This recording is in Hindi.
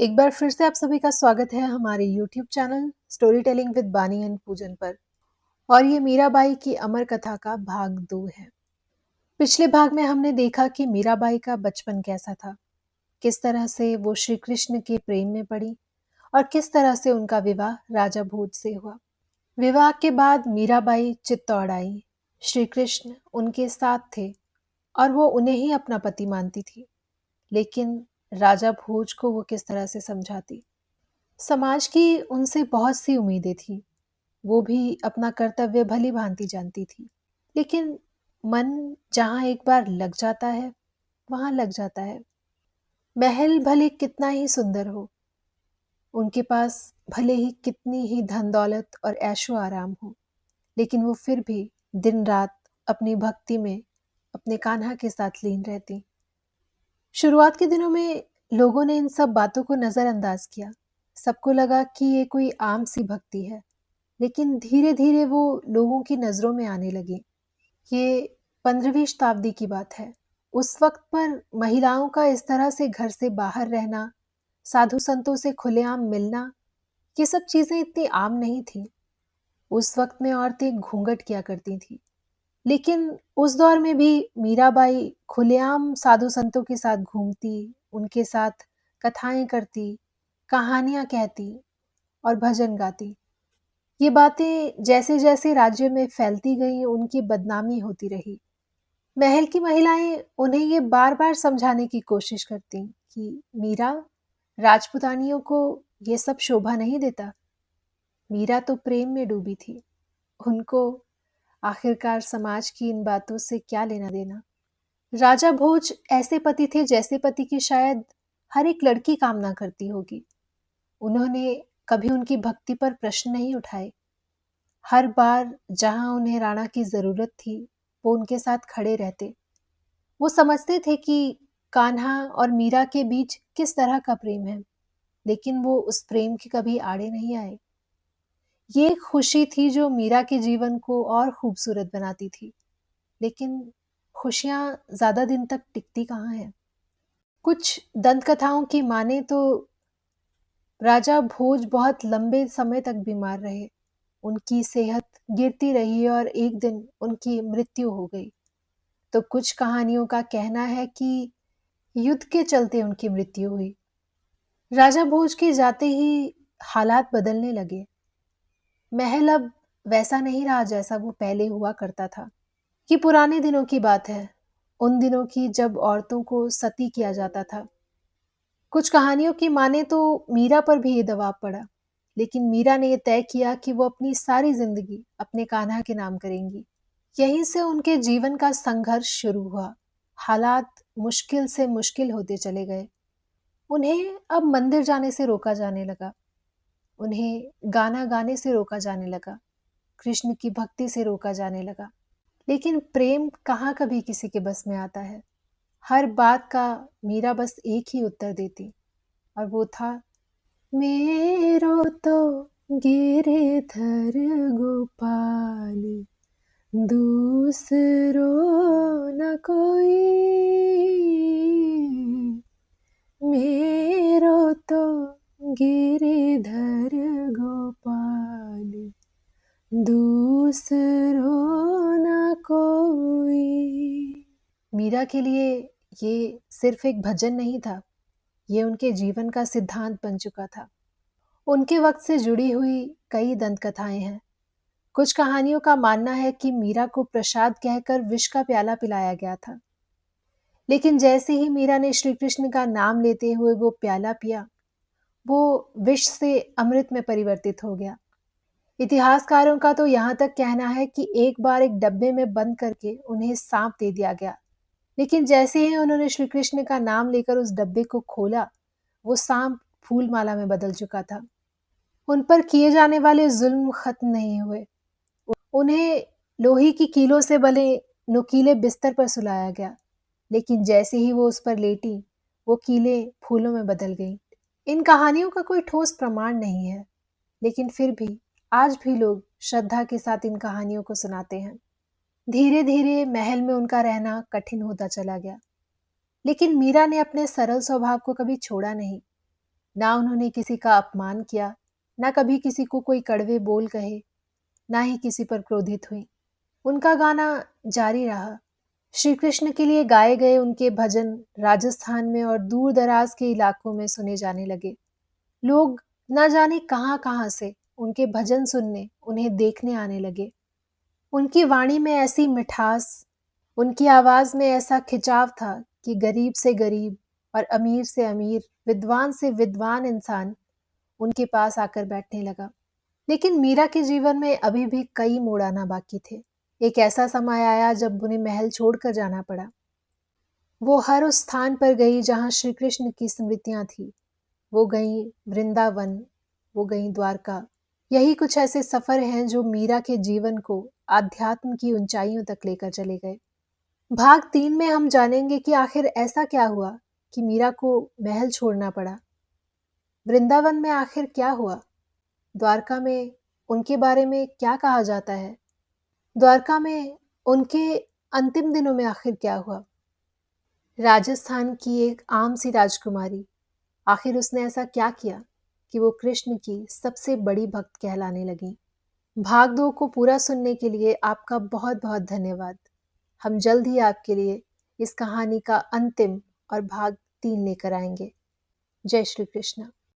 एक बार फिर से आप सभी का स्वागत है हमारे YouTube channel story telling with बानी एंड पूजन पर। और ये मीराबाई की अमर कथा का भाग 2 है। पिछले भाग में हमने देखा कि मीराबाई का बचपन कैसा था, किस तरह से वो श्री कृष्ण के प्रेम में पड़ी और किस तरह से उनका विवाह राजा भोज से हुआ। विवाह के बाद मीराबाई चित्तौड़ आई। श्री कृष्ण उनके साथ थे और वो उन्हें ही अपना पति मानती थी, लेकिन राजा भोज को वो किस तरह से समझाती। समाज की उनसे बहुत सी उम्मीदें थी। वो भी अपना कर्तव्य भली भांति जानती थी, लेकिन मन जहाँ एक बार लग जाता है वहां लग जाता है। महल भले कितना ही सुंदर हो, उनके पास भले ही कितनी ही धन दौलत और ऐशो आराम हो, लेकिन वो फिर भी दिन रात अपनी भक्ति में अपने कान्हा के साथ लीन रहती। शुरुआत के दिनों में लोगों ने इन सब बातों को नजरअंदाज किया। सबको लगा कि ये कोई आम सी भक्ति है, लेकिन धीरे धीरे वो लोगों की नजरों में आने लगी। ये 15वीं शताब्दी की बात है। उस वक्त पर महिलाओं का इस तरह से घर से बाहर रहना, साधु संतों से खुलेआम मिलना, ये सब चीजें इतनी आम नहीं थी। उस वक्त में औरतें घूंघट किया करती थी, लेकिन उस दौर में भी मीराबाई खुलेआम साधु संतों के साथ घूमती, उनके साथ कथाएं करती, कहानियां कहती और भजन गाती। ये बातें जैसे जैसे राज्य में फैलती गईं, उनकी बदनामी होती रही। महल की महिलाएं उन्हें ये बार बार समझाने की कोशिश करती कि मीरा, राजपुतानियों को ये सब शोभा नहीं देता। मीरा तो प्रेम में डूबी थी, उनको आखिरकार समाज की इन बातों से क्या लेना देना। राजा भोज ऐसे पति थे जैसे पति की शायद हर एक लड़की कामना करती होगी। उन्होंने कभी उनकी भक्ति पर प्रश्न नहीं उठाए। हर बार जहां उन्हें राणा की जरूरत थी, वो उनके साथ खड़े रहते। वो समझते थे कि कान्हा और मीरा के बीच किस तरह का प्रेम है, लेकिन वो उस प्रेम के कभी आड़े नहीं आए। ये एक खुशी थी जो मीरा के जीवन को और खूबसूरत बनाती थी, लेकिन खुशियां ज्यादा दिन तक टिकती कहाँ हैं। कुछ दंत कथाओं की माने तो राजा भोज बहुत लंबे समय तक बीमार रहे। उनकी सेहत गिरती रही और एक दिन उनकी मृत्यु हो गई। तो कुछ कहानियों का कहना है कि युद्ध के चलते उनकी मृत्यु हुई। राजा भोज के जाते ही हालात बदलने लगे। महल अब वैसा नहीं रहा जैसा वो पहले हुआ करता था। ये पुराने दिनों की बात है, उन दिनों की जब औरतों को सती किया जाता था। कुछ कहानियों की माने तो मीरा पर भी ये दबाव पड़ा, लेकिन मीरा ने ये तय किया कि वो अपनी सारी जिंदगी अपने कान्हा के नाम करेंगी। यहीं से उनके जीवन का संघर्ष शुरू हुआ। हालात मुश्किल से मुश्किल होते चले गए। उन्हें अब मंदिर जाने से रोका जाने लगा, उन्हें गाना गाने से रोका जाने लगा, कृष्ण की भक्ति से रोका जाने लगा। लेकिन प्रेम कहाँ कभी किसी के बस में आता है। हर बात का मीरा बस एक ही उत्तर देती, और वो था, मेरो तो गिरधर गोपाल, दूसरो न कोई, मेरो तो गिरधर गोपाल, दूसरो न कोई। मीरा के लिए ये सिर्फ एक भजन नहीं था, ये उनके जीवन का सिद्धांत बन चुका था। उनके वक्त से जुड़ी हुई कई दंत कथाएं हैं। कुछ कहानियों का मानना है कि मीरा को प्रसाद कहकर विष का प्याला पिलाया गया था, लेकिन जैसे ही मीरा ने श्री कृष्ण का नाम लेते हुए वो प्याला पिया, वो विष से अमृत में परिवर्तित हो गया। इतिहासकारों का तो यहाँ तक कहना है कि एक बार एक डब्बे में बंद करके उन्हें सांप दे दिया गया, लेकिन जैसे ही उन्होंने श्री कृष्ण का नाम लेकर उस डब्बे को खोला, वो सांप फूलमाला में बदल चुका था। उन पर किए जाने वाले जुल्म खत्म नहीं हुए। उन्हें लोहे की कीलों से बने नुकीले बिस्तर पर सुलाया गया, लेकिन जैसे ही वो उस पर लेटी, वो कीलें फूलों में बदल गईं। इन कहानियों का कोई ठोस प्रमाण नहीं है, लेकिन फिर भी आज भी लोग श्रद्धा के साथ इन कहानियों को सुनाते हैं। धीरे धीरे महल में उनका रहना कठिन होता चला गया, लेकिन मीरा ने अपने सरल स्वभाव को कभी छोड़ा नहीं। ना उन्होंने किसी का अपमान किया, ना कभी किसी को कोई कड़वे बोल कहे, ना ही किसी पर क्रोधित हुई। उनका गाना जारी रहा। श्री कृष्ण के लिए गाए गए उनके भजन राजस्थान में और दूर दराज के इलाकों में सुने जाने लगे। लोग न जाने कहाँ-कहाँ से उनके भजन सुनने, उन्हें देखने आने लगे। उनकी वाणी में ऐसी मिठास, उनकी आवाज़ में ऐसा खिंचाव था कि गरीब से गरीब और अमीर से अमीर, विद्वान से विद्वान इंसान उनके पास आकर बैठने लगा। लेकिन मीरा के जीवन में अभी भी कई मोड़ आना बाकी थे। एक ऐसा समय आया जब उन्हें महल छोड़कर जाना पड़ा। वो हर उस स्थान पर गई जहाँ श्री कृष्ण की स्मृतियाँ थी। वो गई वृंदावन, वो गई द्वारका। यही कुछ ऐसे सफर हैं जो मीरा के जीवन को आध्यात्म की ऊंचाइयों तक लेकर चले गए। भाग 3 में हम जानेंगे कि आखिर ऐसा क्या हुआ कि मीरा को महल छोड़ना पड़ा। वृंदावन में आखिर क्या हुआ? द्वारका में उनके बारे में क्या कहा जाता है? द्वारका में उनके अंतिम दिनों में आखिर क्या हुआ? राजस्थान की एक आम सी राजकुमारी, आखिर उसने ऐसा क्या किया कि वो कृष्ण की सबसे बड़ी भक्त कहलाने लगी? भाग 2 को पूरा सुनने के लिए आपका बहुत-बहुत धन्यवाद। हम जल्द ही आपके लिए इस कहानी का अंतिम और भाग 3 लेकर आएंगे। जय श्री कृष्ण।